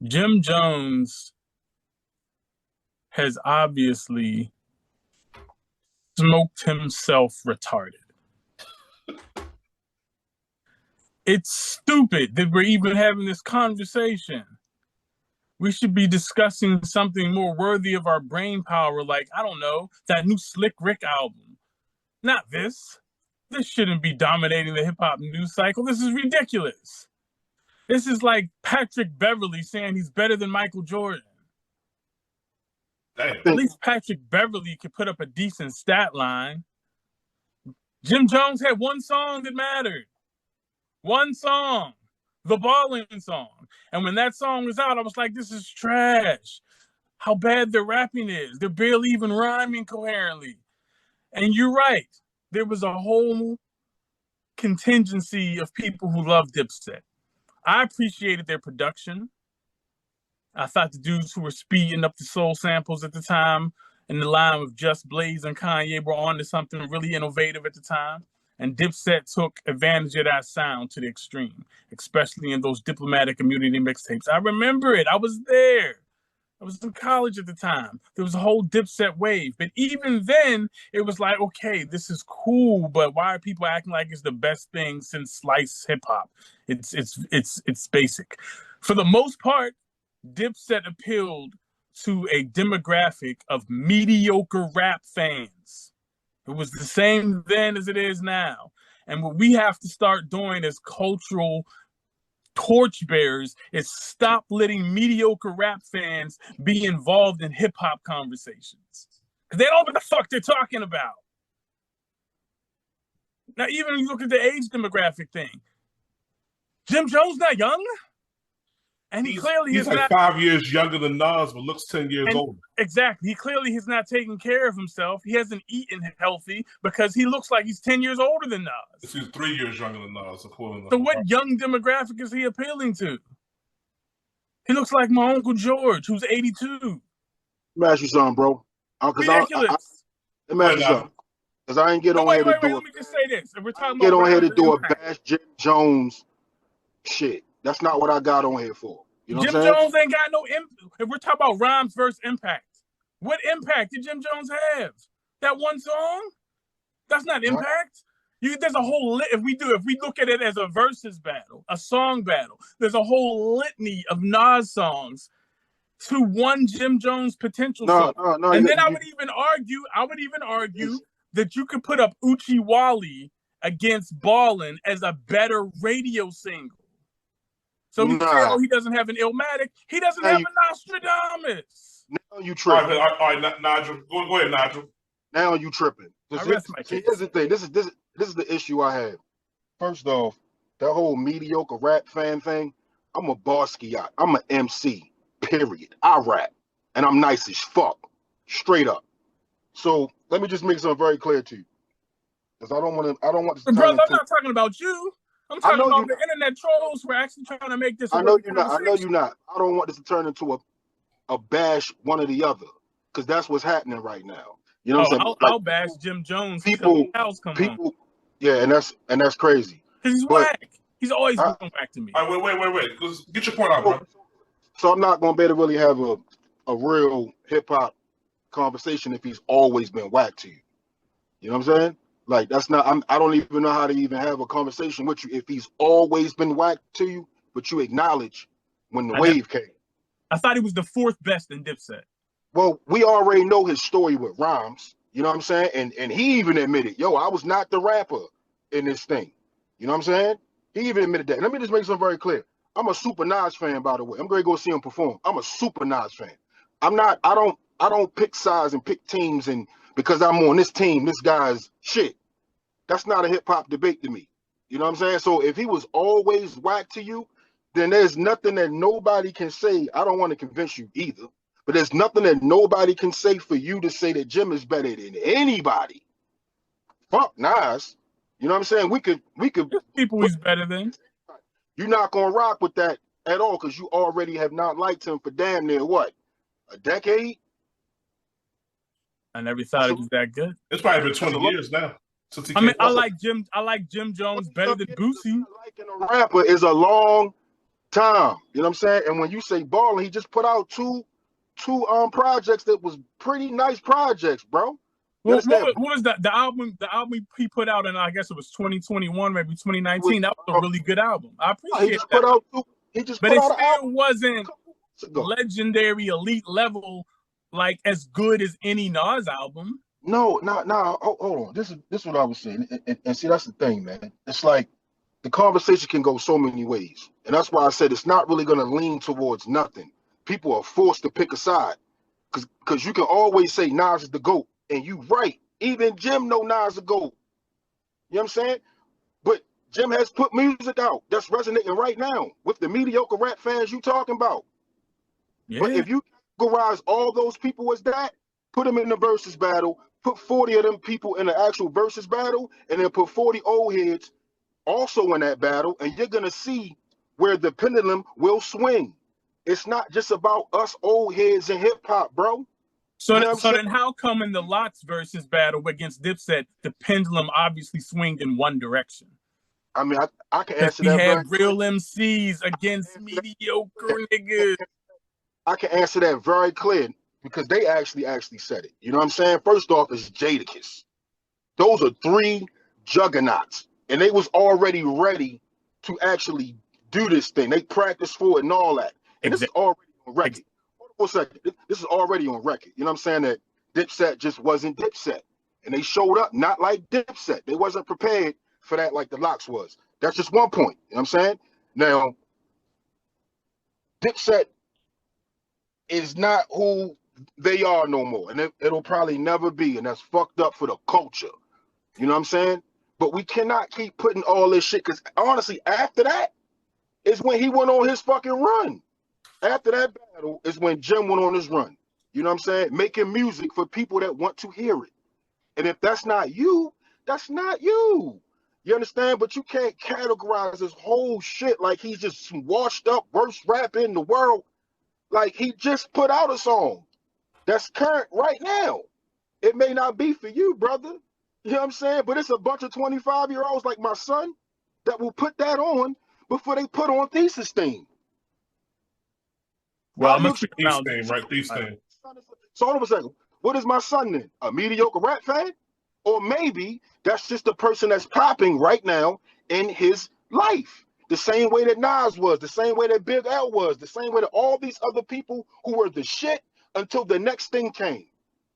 Jim Jones has obviously smoked himself retarded. It's stupid that we're even having this conversation. We should be discussing something more worthy of our brain power, like, I don't know, that new Slick Rick album. Not this. This shouldn't be dominating the hip hop news cycle. This is ridiculous. This is like Patrick Beverly saying he's better than Michael Jordan. Damn. At least Patrick Beverly could put up a decent stat line. Jim Jones had one song that mattered. One song. The Balling song. And when that song was out, I was like, this is trash. How bad their rapping is. They're barely even rhyming coherently. And you're right. There was a whole contingency of people who love Dipset. I appreciated their production. I thought the dudes who were speeding up the soul samples at the time in the line of Just Blaze and Kanye were on to something really innovative at the time. And Dipset took advantage of that sound to the extreme, especially in those diplomatic immunity mixtapes. I remember it. I was there. I was in college at the time. There was a whole Dipset wave. But even then, it was like, okay, this is cool, but why are people acting like it's the best thing since slice hip hop? It's basic. For the most part, Dipset appealed to a demographic of mediocre rap fans. It was the same then as it is now. And what we have to start doing as cultural torchbearers is stop letting mediocre rap fans be involved in hip-hop conversations. Because they don't know what the fuck they're talking about. Now, even when you look at the age demographic thing, Jim Jones not young. And he's like 5 years younger than Nas, but looks 10 years older. Exactly. He clearly has not taken care of himself. He hasn't eaten healthy because he looks like he's 10 years older than Nas. He's 3 years younger than Nas, according to So what young demographic is he appealing to? He looks like my Uncle George, who's 82. Let me ask you something, bro. Ridiculous. Let me ask you something. Because I ain't get on here to do Let me just say this. If we're talking get about on here to do a bash Jim Jones shit. That's not what I got on here for. You know Jim Jones ain't got no impact. If we're talking about rhymes versus impact, what impact did Jim Jones have? That one song? That's not impact. There's a whole if we look at it as a versus battle, a song battle, there's a whole litany of Nas songs to one Jim Jones potential song. And then I would even argue that you could put up Uchi Wally against Ballin' as a better radio single. So we say, he doesn't have an Illmatic. He doesn't have a Nostradamus. Now you tripping. All right, Nigel. Go ahead, Nigel. Now you tripping. Here's the thing. This is the issue I have. First off, that whole mediocre rap fan thing, I'm a Basquiat. I'm an MC, period. I rap. And I'm nice as fuck. Straight up. So let me just make something very clear to you. Because I don't want this. Brother, I'm not talking about you. I'm talking about the internet trolls who are actually trying to make this. I know you're not. I don't want this to turn into a bash one or the other, because that's what's happening right now. You know what I'm saying? I'll bash Jim Jones. People, yeah, and that's crazy. Because he's whack. He's always been whack to me. All right, wait. Get your point out, bro. So I'm not gonna be able to really have a real hip hop conversation if he's always been whack to you. You know what I'm saying? Like, that's not, I don't even know how to even have a conversation with you if he's always been whacked to you, but you acknowledge when the wave came. I thought he was the fourth best in Dipset. Well, we already know his story with rhymes, you know what I'm saying? And he even admitted, I was not the rapper in this thing. You know what I'm saying? He even admitted that. Let me just make something very clear. I'm a super Nas fan, by the way. I'm going to go see him perform. I'm a super Nas fan. I don't pick sides and pick teams and because I'm on this team, this guy's shit. That's not a hip hop debate to me. You know what I'm saying? So if he was always whack to you, then there's nothing that nobody can say. I don't want to convince you either, but there's nothing that nobody can say for you to say that Jim is better than anybody. Fuck Nas. You know what I'm saying? We could people he's better than. You're not gonna rock with that at all because you already have not liked him for damn near what? A decade? I never thought it was that good. It's probably been 20 years now. I like Jim Jones better than Boosie. Liking a rapper is a long Time. You know what I'm saying? And when you say balling, he just put out two projects that was pretty nice projects, bro. You Well, understand? what was the album? The album he put out in, I guess it was 2021, maybe 2019. That was a really good album. I he appreciate just that. put out two. He just But put it out an still album wasn't a couple weeks ago. legendary, elite level, like as good as any Nas album. No, hold on. This is what I was saying. And see, that's the thing, man. It's like the conversation can go so many ways. And that's why I said it's not really going to lean towards nothing. People are forced to pick a side. Because you can always say Nas is the GOAT. And you right. Even Jim know Nas is the GOAT. You know what I'm saying? But Jim has put music out that's resonating right now with the mediocre rap fans you talking about. Yeah. But if you categorize all those people as that, put them in the versus battle, put 40 of them people in the actual versus battle, and then put 40 old heads also in that battle, and you're gonna see where the pendulum will swing. It's not just about us old heads in hip hop, bro. So, You know what I'm saying? then how come in the Lots versus battle against Dipset, the pendulum obviously swung in one direction? I mean, I can answer We that. had real MCs against mediocre niggas. I can answer that very clear because they actually said it. You know what I'm saying? First off, is Jadakiss. Those are three juggernauts, and they was already ready to actually do this thing. They practiced for it and all that. And this is already on record. Hold on for a second. This is already on record. You know what I'm saying? That Dipset just wasn't Dipset. And they showed up not like Dipset. They wasn't prepared for that like the Lox was. That's just one point. You know what I'm saying? Now, Dipset is not who they are no more. And it'll probably never be. And that's fucked up for the culture. You know what I'm saying? But we cannot keep putting all this shit, because honestly, after that is when he went on his fucking run. After that battle is when Jim went on his run. You know what I'm saying? Making music for people that want to hear it. And if that's not you, that's not you. You understand? But you can't categorize this whole shit like he's just some washed up, worst rapper in the world. Like, he just put out a song that's current right now. It may not be for you, brother. You know what I'm saying? But it's a bunch of 25-year-olds like my son that will put that on before they put on Thesis Theme. Well, I'm going to Thesis Theme, right? Thesis Theme. So hold on a second. What is my son then? A mediocre rap fan? Or maybe that's just the person that's popping right now in his life. The same way that Nas was, the same way that Big L was, the same way that all these other people who were the shit until the next thing came.